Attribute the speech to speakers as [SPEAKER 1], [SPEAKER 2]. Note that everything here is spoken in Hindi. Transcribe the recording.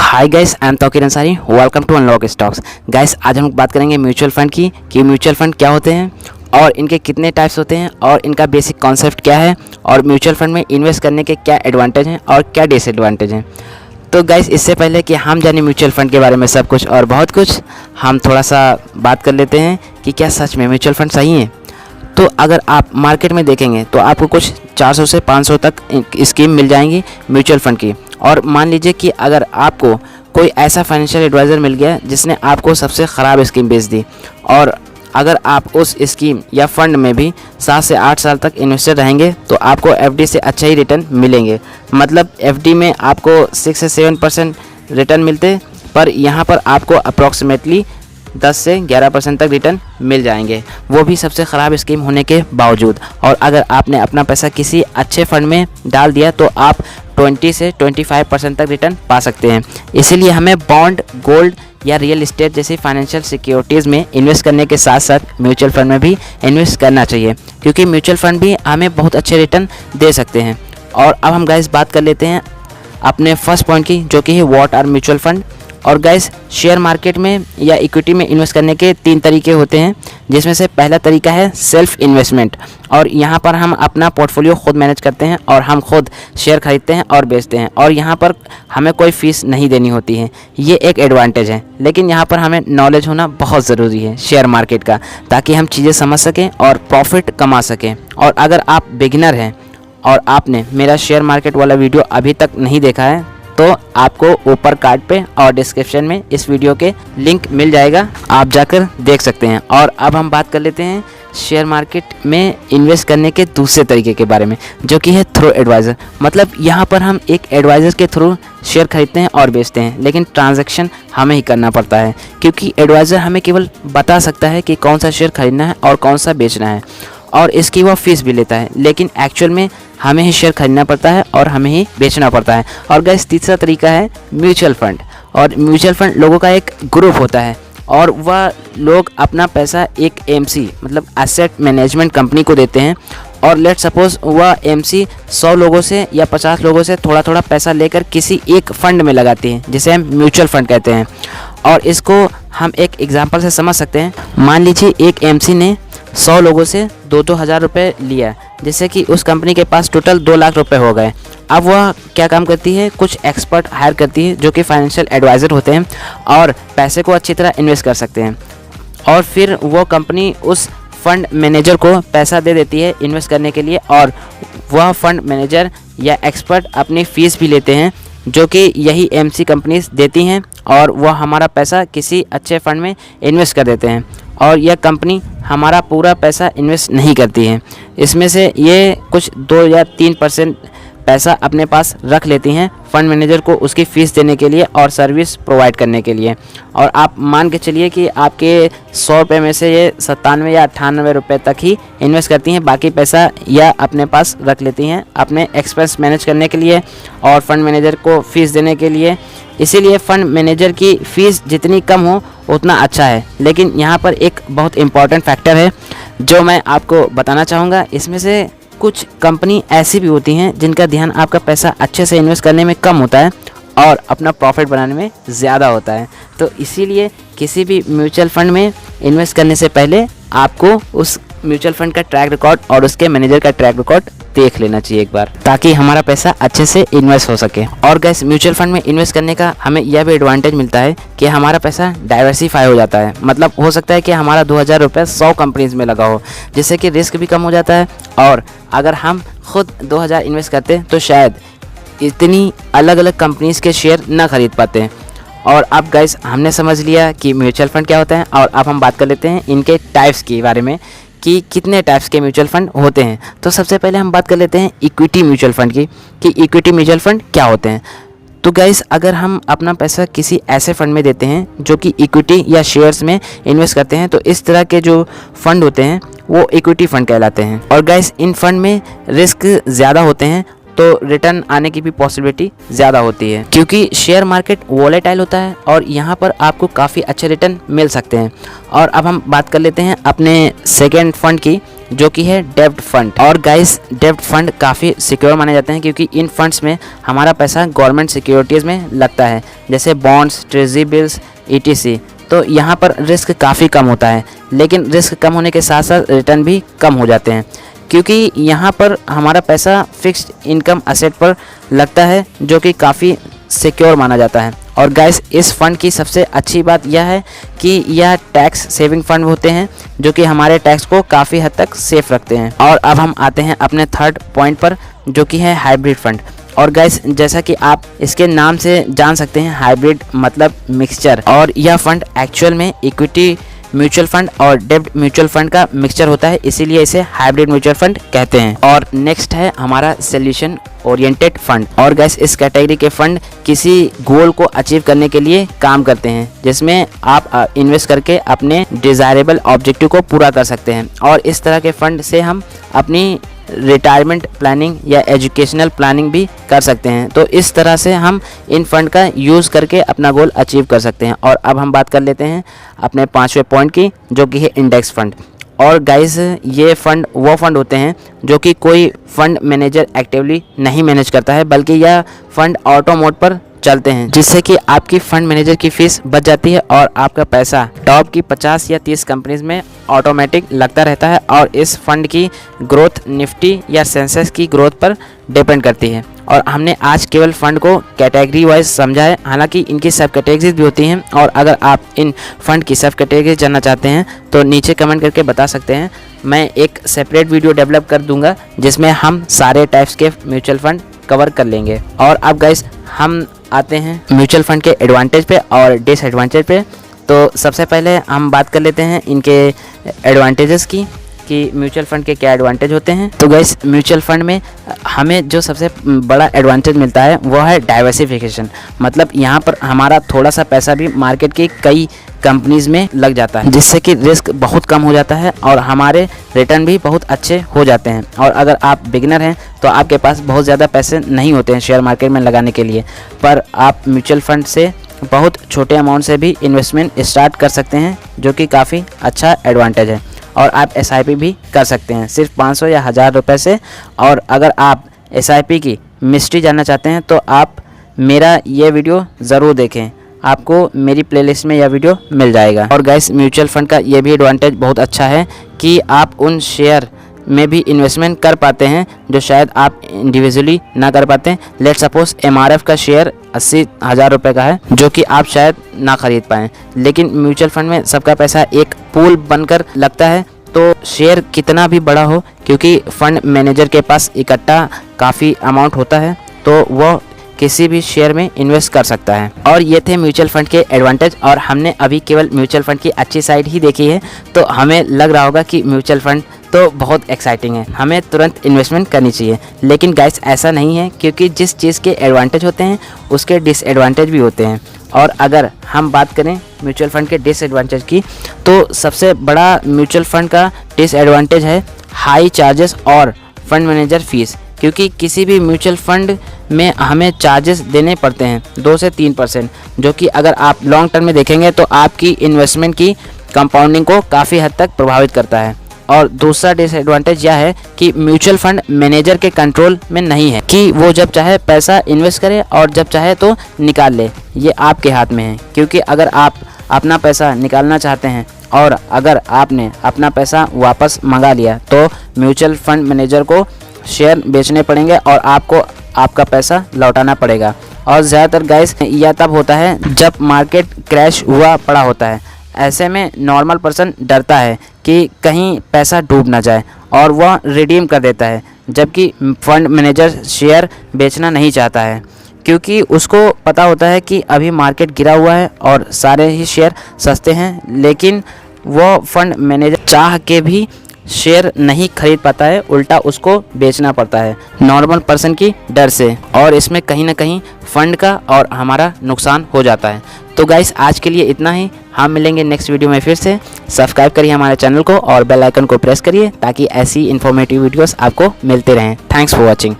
[SPEAKER 1] Hi guys, I am Tauqeer Ansari. Welcome to unlock stocks. Guys, आज हम बात करेंगे म्यूचुअल फंड की कि म्यूचुअल फंड क्या होते हैं और इनके कितने टाइप्स होते हैं और इनका बेसिक कॉन्सेप्ट क्या है और म्यूचुअल फंड में इन्वेस्ट करने के क्या एडवांटेज हैं और क्या डिसएडवांटेज हैं। तो गाइस, इससे पहले कि हम जाने म्यूचुअल फंड के बारे में सब कुछ और बहुत कुछ, हम थोड़ा सा बात कर लेते हैं कि क्या सच में म्यूचुअल फंड सही है। तो अगर आप मार्केट में देखेंगे तो आपको कुछ 400 से 500 तक स्कीम मिल जाएंगी म्यूचुअल फंड की। और मान लीजिए कि अगर आपको कोई ऐसा फाइनेंशियल एडवाइज़र मिल गया जिसने आपको सबसे ख़राब स्कीम बेच दी, और अगर आप उस स्कीम या फंड में भी 7 से 8 साल तक इन्वेस्टर रहेंगे तो आपको एफडी से अच्छा ही रिटर्न मिलेंगे। मतलब एफडी में आपको 6 से 7% रिटर्न मिलते, पर यहाँ पर आपको अप्रॉक्सीमेटली 10 से 11% तक रिटर्न मिल जाएंगे, वो भी सबसे ख़राब स्कीम होने के बावजूद। और अगर आपने अपना पैसा किसी अच्छे फंड में डाल दिया तो आप 20 से 25% तक रिटर्न पा सकते हैं। इसीलिए हमें बॉन्ड, गोल्ड या रियल एस्टेट जैसी फाइनेंशियल सिक्योरिटीज़ में इन्वेस्ट करने के साथ साथ म्यूचुअल फंड में भी इन्वेस्ट करना चाहिए, क्योंकि म्यूचुअल फंड भी हमें बहुत अच्छे रिटर्न दे सकते हैं। और अब हम गाइस बात कर लेते हैं अपने फर्स्ट पॉइंट की, जो कि है व्हाट आर म्यूचुअल फंड। और गाइस, शेयर मार्केट में या इक्विटी में इन्वेस्ट करने के 3 तरीके होते हैं, जिसमें से पहला तरीका है सेल्फ इन्वेस्टमेंट। और यहाँ पर हम अपना पोर्टफोलियो खुद मैनेज करते हैं और हम खुद शेयर खरीदते हैं और बेचते हैं, और यहाँ पर हमें कोई फ़ीस नहीं देनी होती है। ये एक एडवांटेज है, लेकिन यहाँ पर हमें नॉलेज होना बहुत ज़रूरी है शेयर मार्केट का, ताकि हम चीज़ें समझ सकें और प्रॉफिट कमा सकें। और अगर आप बिगिनर हैं और आपने मेरा शेयर मार्केट वाला वीडियो अभी तक नहीं देखा है तो आपको ऊपर कार्ड पे और डिस्क्रिप्शन में इस वीडियो के लिंक मिल जाएगा, आप जाकर देख सकते हैं। और अब हम बात कर लेते हैं शेयर मार्केट में इन्वेस्ट करने के दूसरे तरीके के बारे में, जो कि है थ्रू एडवाइज़र। मतलब यहाँ पर हम एक एडवाइज़र के थ्रू शेयर खरीदते हैं और बेचते हैं, लेकिन ट्रांजैक्शन हमें ही करना पड़ता है, क्योंकि एडवाइज़र हमें केवल बता सकता है कि कौन सा शेयर खरीदना है और कौन सा बेचना है, और इसकी वो फीस भी लेता है, लेकिन एक्चुअल में हमें ही शेयर खरीदना पड़ता है और हमें ही बेचना पड़ता है। और गाइस, तीसरा तरीका है म्यूचुअल फंड। और म्यूचुअल फंड लोगों का एक ग्रुप होता है और वह लोग अपना पैसा एक एमसी मतलब एसेट मैनेजमेंट कंपनी को देते हैं। और लेट सपोज वह एमसी 100 लोगों से या 50 लोगों से थोड़ा थोड़ा पैसा लेकर किसी एक फंड में लगाते हैं, जिसे हम म्यूचुअल फंड कहते हैं। और इसको हम एक एग्जांपल से समझ सकते हैं। मान लीजिए एक एमसी ने 100 लोगों से 2-2 हज़ार रुपये लिया, जिससे कि उस कंपनी के पास टोटल 2 लाख रुपए हो गए। अब वह क्या काम करती है, कुछ एक्सपर्ट हायर करती है जो कि फाइनेंशियल एडवाइज़र होते हैं और पैसे को अच्छी तरह इन्वेस्ट कर सकते हैं। और फिर वो कंपनी उस फंड मैनेजर को पैसा दे देती है इन्वेस्ट करने के लिए, और वह फंड मैनेजर या एक्सपर्ट अपनी फ़ीस भी लेते हैं, जो कि यही एमसी कंपनीज देती हैं, और वह हमारा पैसा किसी अच्छे फंड में इन्वेस्ट कर देते हैं। और यह कंपनी हमारा पूरा पैसा इन्वेस्ट नहीं करती है, इसमें से ये कुछ 2 या 3% पैसा अपने पास रख लेती हैं फंड मैनेजर को उसकी फ़ीस देने के लिए और सर्विस प्रोवाइड करने के लिए। और आप मान के चलिए कि आपके 100 रुपये में से ये 97 या 98 रुपये तक ही इन्वेस्ट करती हैं, बाकी पैसा या अपने पास रख लेती हैं अपने एक्सपेंस मैनेज करने के लिए और फंड मैनेजर को फ़ीस देने के लिए। इसीलिए फ़ंड मैनेजर की फ़ीस जितनी कम हो उतना अच्छा है। लेकिन यहाँ पर एक बहुत इम्पॉर्टेंट फैक्टर है जो मैं आपको बताना चाहूँगा। इसमें से कुछ कंपनी ऐसी भी होती हैं जिनका ध्यान आपका पैसा अच्छे से इन्वेस्ट करने में कम होता है और अपना प्रॉफिट बनाने में ज़्यादा होता है। तो इसीलिए किसी भी म्यूचुअल फंड में इन्वेस्ट करने से पहले आपको उस म्यूचुअल फंड का ट्रैक रिकॉर्ड और उसके मैनेजर का ट्रैक रिकॉर्ड देख लेना चाहिए एक बार, ताकि हमारा पैसा अच्छे से इन्वेस्ट हो सके। और गैस, म्यूचुअल फंड में इन्वेस्ट करने का हमें यह भी एडवांटेज मिलता है कि हमारा पैसा डाइवर्सिफाई हो जाता है। मतलब हो सकता है कि हमारा 2000 रुपये 100 कंपनीज़ में लगा हो, जिससे कि रिस्क भी कम हो जाता है। और अगर हम खुद 2000 इन्वेस्ट करते तो शायद इतनी अलग अलग कंपनीज़ के शेयर ना खरीद पाते। और अब गाइस, हमने समझ लिया कि म्यूचुअल फंड क्या होता है, और अब हम बात कर लेते हैं इनके टाइप्स के बारे में कि कितने टाइप्स के म्यूचुअल फंड होते हैं। तो सबसे पहले हम बात कर लेते हैं इक्विटी म्यूचुअल फंड की, कि इक्विटी म्यूचुअल फंड क्या होते हैं। तो गाइस, अगर हम अपना पैसा किसी ऐसे फंड में देते हैं जो कि इक्विटी या शेयर्स में इन्वेस्ट करते हैं, तो इस तरह के जो फंड होते हैं वो इक्विटी फंड कहलाते हैं। और गाइस, इन फंड में रिस्क ज़्यादा होते हैं, तो रिटर्न आने की भी पॉसिबिलिटी ज़्यादा होती है, क्योंकि शेयर मार्केट वोलेटाइल होता है और यहाँ पर आपको काफ़ी अच्छे रिटर्न मिल सकते हैं। और अब हम बात कर लेते हैं अपने सेकेंड फंड की, जो कि है डेब्ट फंड। और गाइस डेब्ट फंड काफ़ी सिक्योर माने जाते हैं क्योंकि इन फंड्स में हमारा पैसा गवर्नमेंट सिक्योरिटीज़ में लगता है, जैसे बॉन्ड्स, ट्रेजरी बिल्स, ETC। तो यहाँ पर रिस्क काफ़ी कम होता है, लेकिन रिस्क कम होने के साथ साथ रिटर्न भी कम हो जाते हैं क्योंकि यहाँ पर हमारा पैसा फिक्स्ड इनकम असेट पर लगता है, जो कि काफ़ी सिक्योर माना जाता है। और गाइस इस फंड की सबसे अच्छी बात यह है कि यह टैक्स सेविंग फंड होते हैं, जो कि हमारे टैक्स को काफ़ी हद तक सेफ रखते हैं। और अब हम आते हैं अपने थर्ड पॉइंट पर, जो कि है हाइब्रिड फंड। और गाइस जैसा कि आप इसके नाम से जान सकते हैं, हाइब्रिड मतलब मिक्सचर, और यह फंड एक्चुअल में इक्विटी म्यूचुअल फंड और डेब्ट म्यूचुअल फंड का मिक्सचर होता है, इसीलिए इसे हाइब्रिड म्यूचुअल फंड कहते हैं। और नेक्स्ट है हमारा सोल्यूशन ओरिएंटेड फंड। और गाइस इस कैटेगरी के फंड किसी गोल को अचीव करने के लिए काम करते हैं, जिसमें आप इन्वेस्ट करके अपने डिज़ायरेबल ऑब्जेक्टिव को पूरा कर सकते हैं। और इस तरह के फंड से हम अपनी रिटायरमेंट प्लानिंग या एजुकेशनल प्लानिंग भी कर सकते हैं। तो इस तरह से हम इन फंड का यूज़ करके अपना गोल अचीव कर सकते हैं। और अब हम बात कर लेते हैं अपने 5वें पॉइंट की, जो कि है इंडेक्स फंड। और गाइस ये फंड वो फंड होते हैं जो कि कोई फंड मैनेजर एक्टिवली नहीं मैनेज करता है, बल्कि यह फंड ऑटो मोड पर चलते हैं, जिससे कि आपकी फंड मैनेजर की फीस बच जाती है और आपका पैसा टॉप की 50 या 30 कंपनीज में ऑटोमेटिक लगता रहता है। और इस फंड की ग्रोथ निफ्टी या सेंसेक्स की ग्रोथ पर डिपेंड करती है। और हमने आज केवल फंड को कैटेगरी वाइज समझा है, हालांकि इनकी सब कैटेगरीज भी होती हैं। और अगर आप इन फंड की सब कैटेगरीज जानना चाहते हैं तो नीचे कमेंट करके बता सकते हैं, मैं एक सेपरेट वीडियो डेवलप कर दूंगा जिसमें हम सारे टाइप्स के म्यूचुअल फंड कवर कर लेंगे। और अब गाइस हम आते हैं म्यूचुअल फंड के एडवांटेज पे और डिसएडवांटेज पे। तो सबसे पहले हम बात कर लेते हैं इनके एडवांटेजेस की, कि म्यूचुअल फंड के क्या एडवांटेज होते हैं। तो गाइस म्यूचुअल फंड में हमें जो सबसे बड़ा एडवांटेज मिलता है वो है डाइवर्सिफिकेशन। मतलब यहाँ पर हमारा थोड़ा सा पैसा भी मार्केट की कई कंपनीज में लग जाता है, जिससे कि रिस्क बहुत कम हो जाता है और हमारे रिटर्न भी बहुत अच्छे हो जाते हैं। और अगर आप बिगिनर हैं तो आपके पास बहुत ज़्यादा पैसे नहीं होते हैं शेयर मार्केट में लगाने के लिए, पर आप म्यूचुअल फंड से बहुत छोटे अमाउंट से भी इन्वेस्टमेंट स्टार्ट कर सकते हैं, जो कि काफ़ी अच्छा एडवांटेज है। और आप SIP भी कर सकते हैं सिर्फ 500 या 1000 रुपये से। और अगर आप SIP की मिस्ट्री जानना चाहते हैं तो आप मेरा ये वीडियो ज़रूर देखें, आपको मेरी प्लेलिस्ट में यह वीडियो मिल जाएगा। और गाइस म्यूचुअल फंड का ये भी एडवांटेज बहुत अच्छा है कि आप उन शेयर में भी इन्वेस्टमेंट कर पाते हैं जो शायद आप इंडिविजुअली ना कर पाते हैं। लेट सपोज MRF का शेयर 80,000 रुपये का है, जो कि आप शायद ना खरीद पाएँ, लेकिन म्यूचुअल फंड में सबका पैसा एक पूल बनकर लगता है। तो शेयर कितना भी बड़ा हो, क्योंकि फंड मैनेजर के पास इकट्ठा काफ़ी अमाउंट होता है, तो वह किसी भी शेयर में इन्वेस्ट कर सकता है। और ये थे म्यूचुअल फंड के एडवांटेज। और हमने अभी केवल म्यूचुअल फंड की अच्छी साइड ही देखी है, तो हमें लग रहा होगा कि म्यूचुअल फंड तो बहुत एक्साइटिंग है, हमें तुरंत इन्वेस्टमेंट करनी चाहिए। लेकिन गाइस ऐसा नहीं है, क्योंकि जिस चीज़ के एडवांटेज होते हैं उसके डिसएडवांटेज भी होते हैं। और अगर हम बात करें म्यूचुअल फंड के डिसएडवांटेज की, तो सबसे बड़ा म्यूचुअल फंड का डिसएडवांटेज है हाई चार्जेस और फंड मैनेजर फीस। क्योंकि किसी भी म्यूचुअल फंड में हमें चार्जेस देने पड़ते हैं 2 से 3%, जो कि अगर आप लॉन्ग टर्म में देखेंगे तो आपकी इन्वेस्टमेंट की कंपाउंडिंग को काफ़ी हद तक प्रभावित करता है। और दूसरा डिसएडवांटेज यह है कि म्यूचुअल फंड मैनेजर के कंट्रोल में नहीं है, कि वो जब चाहे पैसा इन्वेस्ट करे और जब चाहे तो निकाल ले, ये आपके हाथ में है। क्योंकि अगर आप अपना पैसा निकालना चाहते हैं और अगर आपने अपना पैसा वापस मंगा लिया, तो म्यूचुअल फंड मैनेजर को शेयर बेचने पड़ेंगे और आपको आपका पैसा लौटाना पड़ेगा। और ज़्यादातर गाइस यह तब होता है जब मार्केट क्रैश हुआ पड़ा होता है। ऐसे में नॉर्मल पर्सन डरता है कि कहीं पैसा डूब ना जाए और वह रिडीम कर देता है, जबकि फंड मैनेजर शेयर बेचना नहीं चाहता है, क्योंकि उसको पता होता है कि अभी मार्केट गिरा हुआ है और सारे ही शेयर सस्ते हैं। लेकिन वो फंड मैनेजर चाह के भी शेयर नहीं खरीद पाता है, उल्टा उसको बेचना पड़ता है नॉर्मल पर्सन की डर से। और इसमें कहीं ना कहीं फंड का और हमारा नुकसान हो जाता है। तो गाइस आज के लिए इतना ही, हम मिलेंगे नेक्स्ट वीडियो में फिर से। सब्सक्राइब करिए हमारे चैनल को और बेल आइकन को प्रेस करिए ताकि ऐसी इन्फॉर्मेटिव वीडियोस आपको मिलते रहें। Thanks for watching.